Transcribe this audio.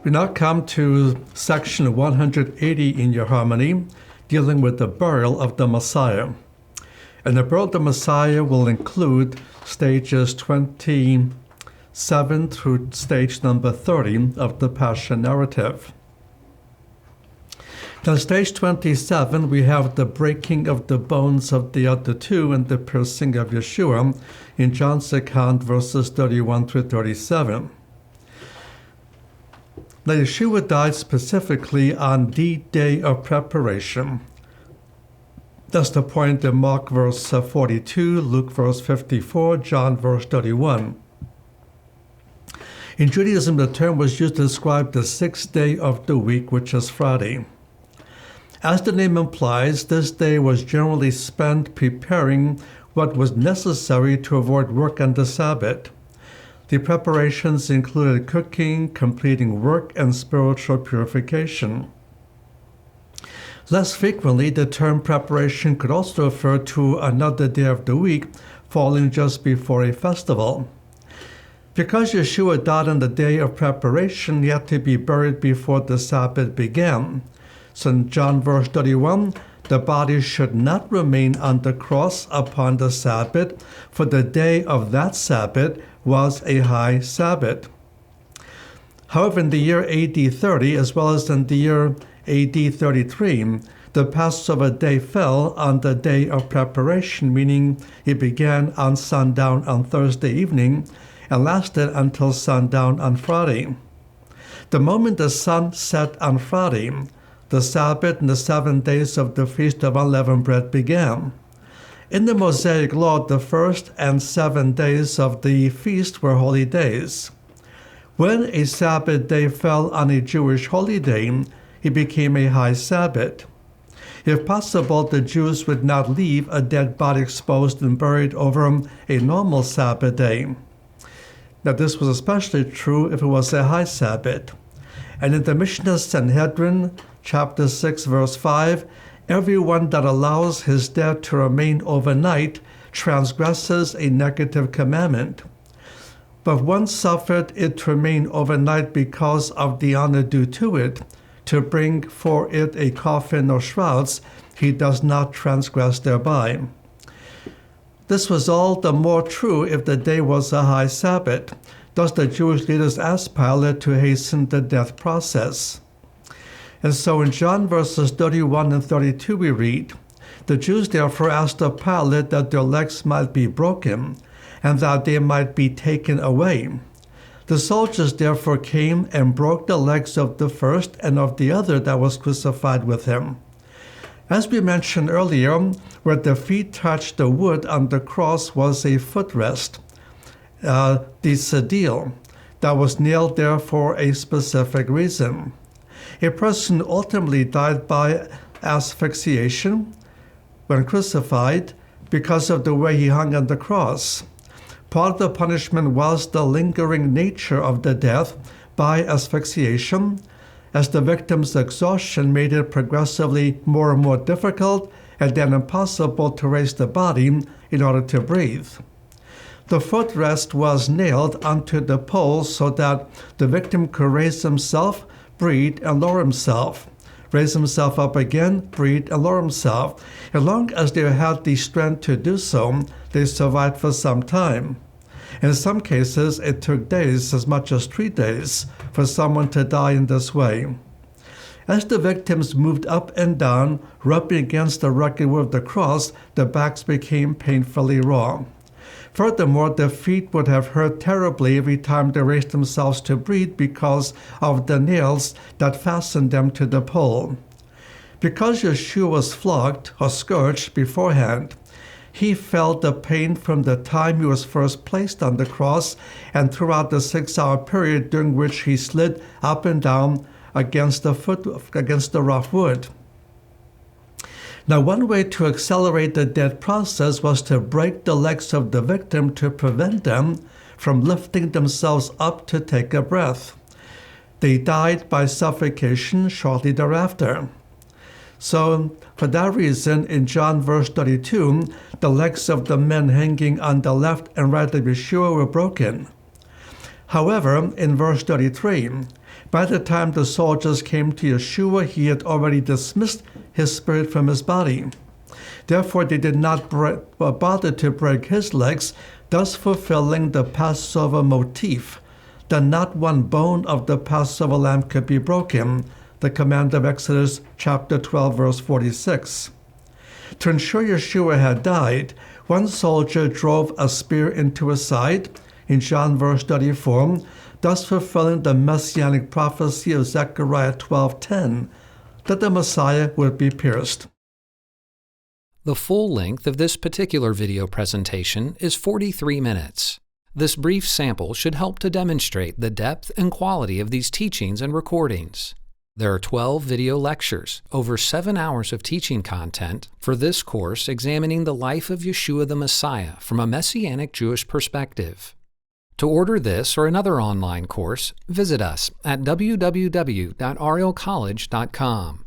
We now come to section 180 in your harmony, dealing with the burial of the Messiah. And the burial of the Messiah will include stages 27 through stage number 30 of the Passion narrative. Now, stage 27, we have the breaking of the bones of the other two and the piercing of Yeshua in John's account, verses 31 through 37. Now, Yeshua died specifically on the day of preparation. That's the point in Mark verse 42, Luke verse 54, John verse 31. In Judaism, the term was used to describe the sixth day of the week, which is Friday. As the name implies, this day was generally spent preparing what was necessary to avoid work on the Sabbath. The preparations included cooking, completing work, and spiritual purification. Less frequently, the term preparation could also refer to another day of the week falling just before a festival. Because Yeshua died on the day of preparation, he had to be buried before the Sabbath began. So in John verse 31, the body should not remain on the cross upon the Sabbath, for the day of that Sabbath was a high Sabbath. However, in the year AD 30, as well as in the year AD 33, the Passover day fell on the day of preparation, meaning it began on sundown on Thursday evening and lasted until sundown on Friday. The moment the sun set on Friday, the Sabbath and the 7 days of the Feast of Unleavened Bread began. In the Mosaic Law, the first and 7 days of the feast were holy days. When a Sabbath day fell on a Jewish holy day, it became a high Sabbath. If possible, the Jews would not leave a dead body exposed and buried over a normal Sabbath day. Now, this was especially true if it was a high Sabbath. And in the Mishnah Sanhedrin, chapter 6, verse 5, everyone that allows his dead to remain overnight transgresses a negative commandment. But if one suffered it to remain overnight because of the honor due to it, to bring for it a coffin or shrouds, he does not transgress thereby. This was all the more true if the day was a high Sabbath. Thus the Jewish leaders asked Pilate to hasten the death process. And so in John verses 31 and 32 we read, "The Jews therefore asked of Pilate that their legs might be broken, and that they might be taken away. The soldiers therefore came and broke the legs of the first and of the other that was crucified with him." As we mentioned earlier, where the feet touched the wood on the cross was a footrest, the sedile, that was nailed there for a specific reason. A person ultimately died by asphyxiation when crucified because of the way he hung on the cross. Part of the punishment was the lingering nature of the death by asphyxiation, as the victim's exhaustion made it progressively more and more difficult and then impossible to raise the body in order to breathe. The footrest was nailed onto the pole so that the victim could raise himself, breathe, and lower himself. Raise himself up again, breathe, and lower himself. As long as they had the strength to do so, they survived for some time. In some cases, it took days, as much as 3 days, for someone to die in this way. As the victims moved up and down, rubbing against the rugged wood of the cross, their backs became painfully raw. Furthermore, their feet would have hurt terribly every time they raised themselves to breathe because of the nails that fastened them to the pole. Because Yeshua was flogged or scourged beforehand, he felt the pain from the time he was first placed on the cross and throughout the 6-hour period during which he slid up and down against the rough wood. Now, one way to accelerate the death process was to break the legs of the victim to prevent them from lifting themselves up to take a breath. They died by suffocation shortly thereafter. So, for that reason, in John verse 32, the legs of the men hanging on the left and right of Yeshua were broken. However, in verse 33, By the time the soldiers came to Yeshua, he had already dismissed his spirit from his body. Therefore, they did not bother to break his legs, thus fulfilling the Passover motif, that not one bone of the Passover lamb could be broken, the command of Exodus chapter 12, verse 46. To ensure Yeshua had died, one soldier drove a spear into his side, in John verse 34, thus fulfilling the messianic prophecy of Zechariah 12:10, that the Messiah would be pierced. The full length of this particular video presentation is 43 minutes. This brief sample should help to demonstrate the depth and quality of these teachings and recordings. There are 12 video lectures, over 7 hours of teaching content for this course examining the life of Yeshua the Messiah from a Messianic Jewish perspective. To order this or another online course, visit us at www.arielcollege.com.